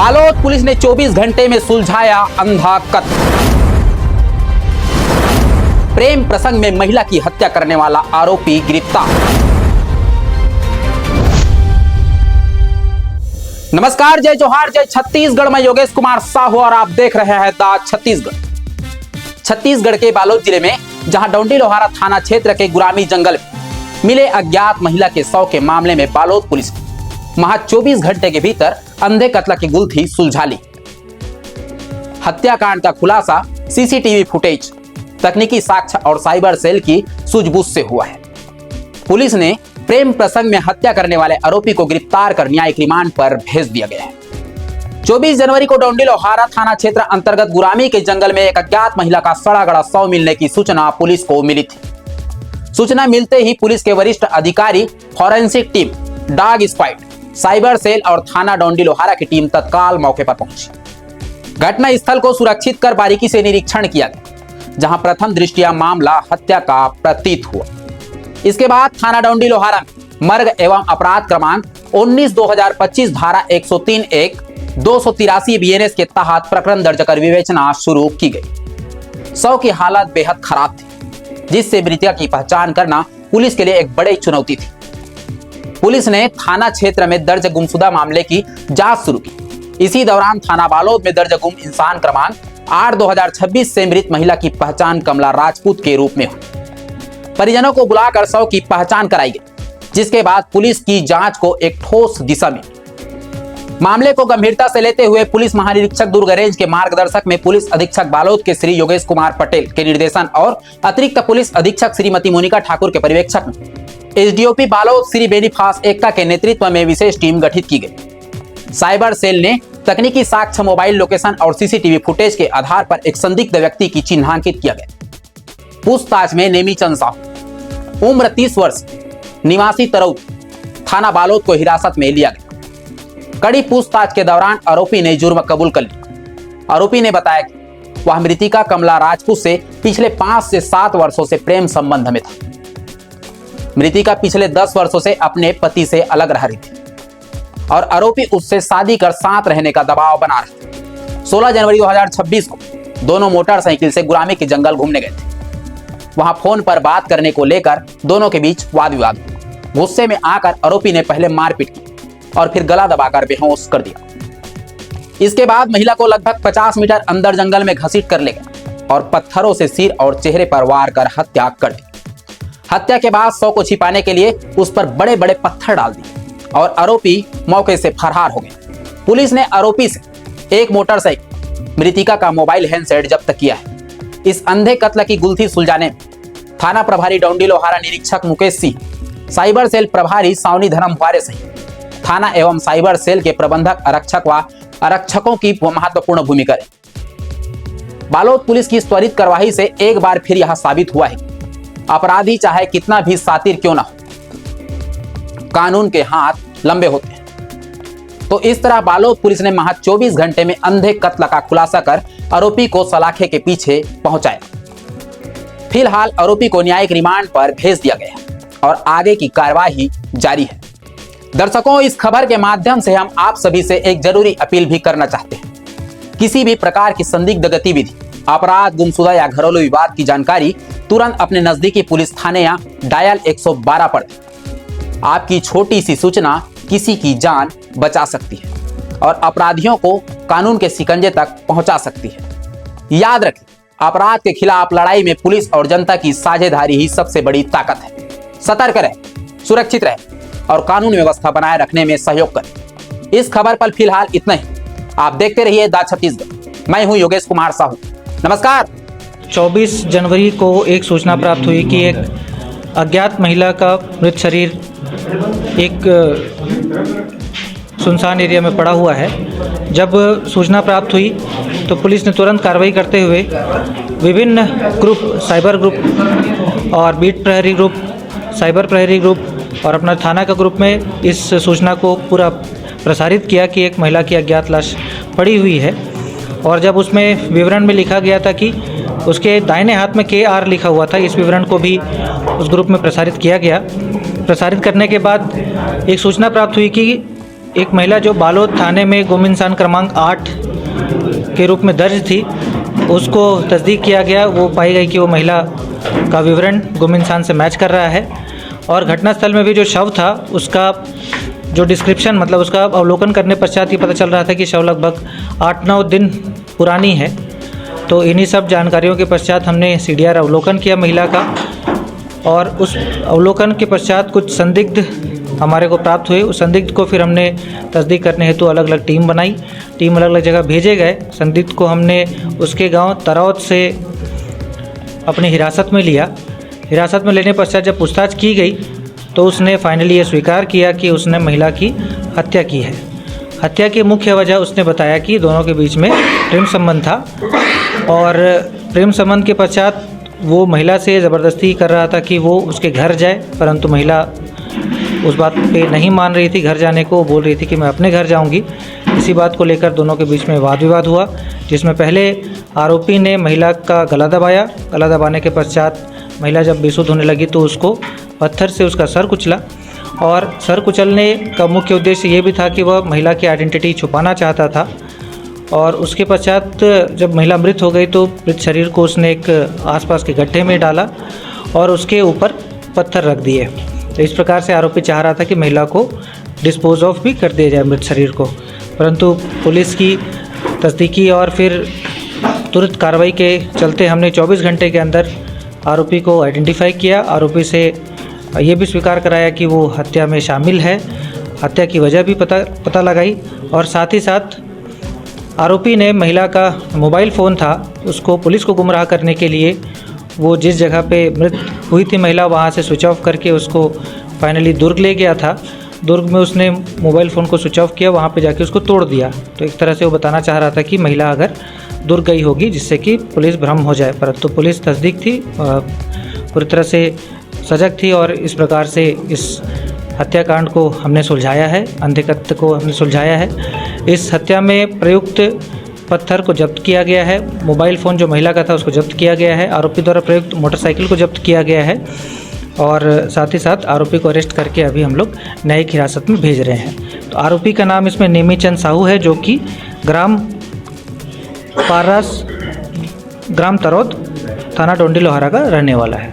Balod police ने 24 घंटे में सुलझाया अंधा कत्ल। प्रेम प्रसंग में महिला की हत्या करने वाला आरोपी गिरफ्तार। नमस्कार, जय जोहार, जय छत्तीसगढ़। मैं योगेश कुमार साहू और आप देख रहे हैं द छत्तीसगढ़। छत्तीसगढ़ के बालोद जिले में जहां डोंडी लोहारा थाना क्षेत्र के गुरामी जंगल में मिले अज्ञात महिला के शव के मामले में बालोद पुलिस ने महज 24 घंटे के भीतर अंधे कत्ल की गुत्थी सुलझा ली। हत्याकांड का खुलासा सीसीटीवी फुटेज, तकनीकी साक्ष्य और साइबर सेल की सूझबूझ से हुआ है। पुलिस ने प्रेम प्रसंग में हत्या करने वाले आरोपी को गिरफ्तार कर न्यायिक रिमांड पर भेज दिया गया है। 24 जनवरी को डोंडी लोहारा थाना क्षेत्र अंतर्गत गुरामी के जंगल में एक अज्ञात महिला का सड़ा गड़ा शव मिलने की सूचना पुलिस को मिली थी। सूचना मिलते ही पुलिस के वरिष्ठ अधिकारी, forensic team, dog squad, cyber cell और थाना डोंडी लोहारा की टीम तत्काल मौके पर पहुंची। घटना स्थल को सुरक्षित कर बारीकी से निरीक्षण किया गया, जहां प्रथम दृष्टया मामला हत्या का प्रतीत हुआ। इसके बाद थाना डोंडी लोहारा में मर्ग एवं अपराध क्रमांक 19/2025 धारा 103(1), 283 बीएनएस के तहत प्रकरण दर्ज कर विवेचना शुरू की गई। शव की हालत बेहद खराब थी, जिससे मृतका की पहचान करना पुलिस के लिए एक बड़ी चुनौती थी। पुलिस ने थाना क्षेत्र में दर्ज गुमशुदा मामले की जांच शुरू की। इसी दौरान थाना बालोद में दर्ज गुम इंसान क्रमांक 8/2026 से मृत महिला की पहचान कमला राजपूत के रूप में हुई। परिजनों को बुलाकर शव की पहचान कराई गई, जिसके बाद पुलिस की जांच को एक ठोस दिशा मिली। मामले को गंभीरता से लेते हुए पुलिस महानिरीक्षक दुर्ग रेंज के मार्गदर्शक में पुलिस अधीक्षक बालोद के श्री योगेश कुमार पटेल के निर्देशन और अतिरिक्त पुलिस अधीक्षक श्रीमती मोनिका ठाकुर के पर्यवेक्षक में एसडीओपी बालोद श्री बेनीफास एक्का के नेतृत्व में विशेष टीम गठित की गई। साइबर सेल ने तकनीकी साक्ष्य, मोबाइल लोकेशन और सीसीटीवी फुटेज के आधार पर एक संदिग्ध व्यक्ति की चिन्हांकित किया गया। पूछताछ में नेमीचंद साहू, उम्र 30 वर्ष, निवासी तरौद, थाना बालोद को हिरासत में लिया गया। कड़ी पूछताछ के दौरान आरोपी ने जुर्म कबूल कर लिया। आरोपी ने बताया कि वह मृतिका कमला राजपूत से पिछले 5 से 7 वर्षों से प्रेम संबंध में था। मृतिका पिछले 10 वर्षों से अपने पति से अलग रह रही थी और आरोपी उससे शादी कर साथ रहने का दबाव बना रहे थे। 16 जनवरी 2026 को दोनों मोटरसाइकिल से गुरामी के जंगल घूमने गए थे। वहां फोन पर बात करने को लेकर दोनों के बीच वाद विवाद हुआ। गुस्से में आकर आरोपी ने पहले मारपीट की और फिर गला दबाकर बेहोश कर दिया। इसके बाद महिला को लगभग 50 मीटर अंदर जंगल में घसीट कर ले गया और पत्थरों से सिर और चेहरे पर वार कर हत्या कर दी। हत्या के बाद शव को छिपाने के लिए उस पर बड़े बड़े पत्थर डाल दिए और आरोपी मौके से फरार हो गया। पुलिस ने आरोपी से एक मोटरसाइकिल, मृतिका का मोबाइल हैंडसेट जब्त किया है। इस अंधे कत्ल की गुत्थी सुलझाने में थाना प्रभारी डोंडी लोहारा निरीक्षक मुकेश सिंह, साइबर सेल प्रभारी सावनी धर्म वारे सहित थाना एवं साइबर सेल के प्रबंधक, आरक्षक व आरक्षकों की महत्वपूर्ण भूमिका रही। बालोद पुलिस की त्वरित कार्रवाई से एक बार फिर यह साबित हुआ है, अपराधी चाहे कितना भी शातिर क्यों ना हो, कानून के हाथ लंबे होते हैं। तो इस तरह बालोद पुलिस ने महज 24 घंटे में अंधे कत्ल का खुलासा कर आरोपी को सलाखे के पीछे पहुंचाया। फिलहाल आरोपी को न्यायिक रिमांड पर भेज दिया गया और आगे की कार्यवाही जारी है। दर्शकों, इस खबर के माध्यम से हम आप सभी से एक जरूरी अपील भी करना चाहते हैं। किसी भी प्रकार की संदिग्ध गतिविधि, अपराध, गुमशुदा या घरेलू विवाद की जानकारी तुरंत अपने नजदीकी पुलिस थाने या डायल 112 पर दें। आपकी छोटी सी सूचना किसी की जान बचा सकती है और अपराधियों को कानून के शिकंजे तक पहुंचा सकती है। याद रखें, अपराध के खिलाफ लड़ाई में पुलिस और जनता की साझेदारी ही सबसे बड़ी ताकत है। सतर्क रहें, सुरक्षित रहें और कानून व्यवस्था बनाए रखने में सहयोग करें। इस खबर पर फिलहाल इतना ही। आप देखते रहिए द छत्तीसगढ़। मैं हूं योगेश कुमार साहू। नमस्कार। 24 जनवरी को एक सूचना प्राप्त हुई कि एक अज्ञात महिला का मृत शरीर एक सुनसान एरिया में पड़ा हुआ है। जब सूचना प्राप्त हुई तो पुलिस ने तुरंत कार्रवाई करते हुए विभिन्न ग्रुप, साइबर ग्रुप और बीट प्रहरी ग्रुप, साइबर प्रहरी ग्रुप और अपना थाना का ग्रुप में इस सूचना को पूरा प्रसारित किया कि एक महिला की अज्ञात लाश पड़ी हुई है। और जब उसमें विवरण में लिखा गया था कि उसके दाहिने हाथ में KR लिखा हुआ था, इस विवरण को भी उस ग्रुप में प्रसारित किया गया। प्रसारित करने के बाद एक सूचना प्राप्त हुई कि एक महिला जो बालोद थाने में गुम इंसान क्रमांक 8 के रूप में दर्ज थी, उसको तस्दीक किया गया। वो पाई गई कि वो महिला का विवरण गुम इंसान से मैच कर रहा है और घटनास्थल में भी जो शव था उसका जो डिस्क्रिप्शन, मतलब उसका अवलोकन करने पश्चात ही पता चल रहा था कि शव लगभग 8-9 दिन पुरानी है। तो इन्हीं सब जानकारियों के पश्चात हमने CDR अवलोकन किया महिला का, और उस अवलोकन के पश्चात कुछ संदिग्ध हमारे को प्राप्त हुए। उस संदिग्ध को फिर हमने तस्दीक करने हेतु अलग अलग टीम बनाई। टीम अलग अलग जगह भेजे गए। संदिग्ध को हमने उसके गांव तरौद से अपनी हिरासत में लिया। हिरासत में लेने पश्चात जब पूछताछ की गई तो उसने फाइनली ये स्वीकार किया कि उसने महिला की हत्या की है। हत्या की मुख्य वजह उसने बताया कि दोनों के बीच में प्रेम संबंध था, और प्रेम संबंध के पश्चात वो महिला से ज़बरदस्ती कर रहा था कि वो उसके घर जाए, परंतु महिला उस बात पे नहीं मान रही थी घर जाने को। बोल रही थी कि मैं अपने घर जाऊंगी। इसी बात को लेकर दोनों के बीच में वाद विवाद हुआ, जिसमें पहले आरोपी ने महिला का गला दबाया। गला दबाने के पश्चात महिला जब बेसुध होने लगी तो उसको पत्थर से उसका सर कुचला, और सर कुचलने का मुख्य उद्देश्य ये भी था कि वह महिला की आइडेंटिटी छुपाना चाहता था। और उसके पश्चात जब महिला मृत हो गई तो मृत शरीर को उसने एक आसपास के गड्ढे में डाला और उसके ऊपर पत्थर रख दिए। तो इस प्रकार से आरोपी चाह रहा था कि महिला को डिस्पोज ऑफ भी कर दिया जाए मृत शरीर को, परंतु पुलिस की तस्दीकी और फिर तुरंत कार्रवाई के चलते हमने 24 घंटे के अंदर आरोपी को आइडेंटिफाई किया। आरोपी से ये भी स्वीकार कराया कि वो हत्या में शामिल है। हत्या की वजह भी पता लगाई, और साथ ही साथ आरोपी ने महिला का मोबाइल फ़ोन था उसको पुलिस को गुमराह करने के लिए वो जिस जगह पे मृत हुई थी महिला वहाँ से स्विच ऑफ करके उसको फाइनली दुर्ग ले गया था। दुर्ग में उसने मोबाइल फ़ोन को स्विच ऑफ किया, वहाँ पे जाके उसको तोड़ दिया। तो एक तरह से वो बताना चाह रहा था कि महिला अगर दुर्ग गई होगी जिससे कि पुलिस भ्रम हो जाए, परंतु पुलिस तस्दीक थी, पूरी तरह से सजग थी, और इस प्रकार से इस हत्याकांड को हमने सुलझाया है, अंधेकत्व को हमने सुलझाया है। इस हत्या में प्रयुक्त पत्थर को जब्त किया गया है। मोबाइल फ़ोन जो महिला का था उसको जब्त किया गया है। आरोपी द्वारा प्रयुक्त मोटरसाइकिल को जब्त किया गया है, और साथ ही साथ आरोपी को अरेस्ट करके अभी हम लोग न्यायिक हिरासत में भेज रहे हैं। तो आरोपी का नाम इसमें नेमी चंद साहू है, जो कि ग्राम पारास, ग्राम तरौद, थाना टोंडी लोहारा का रहने वाला है।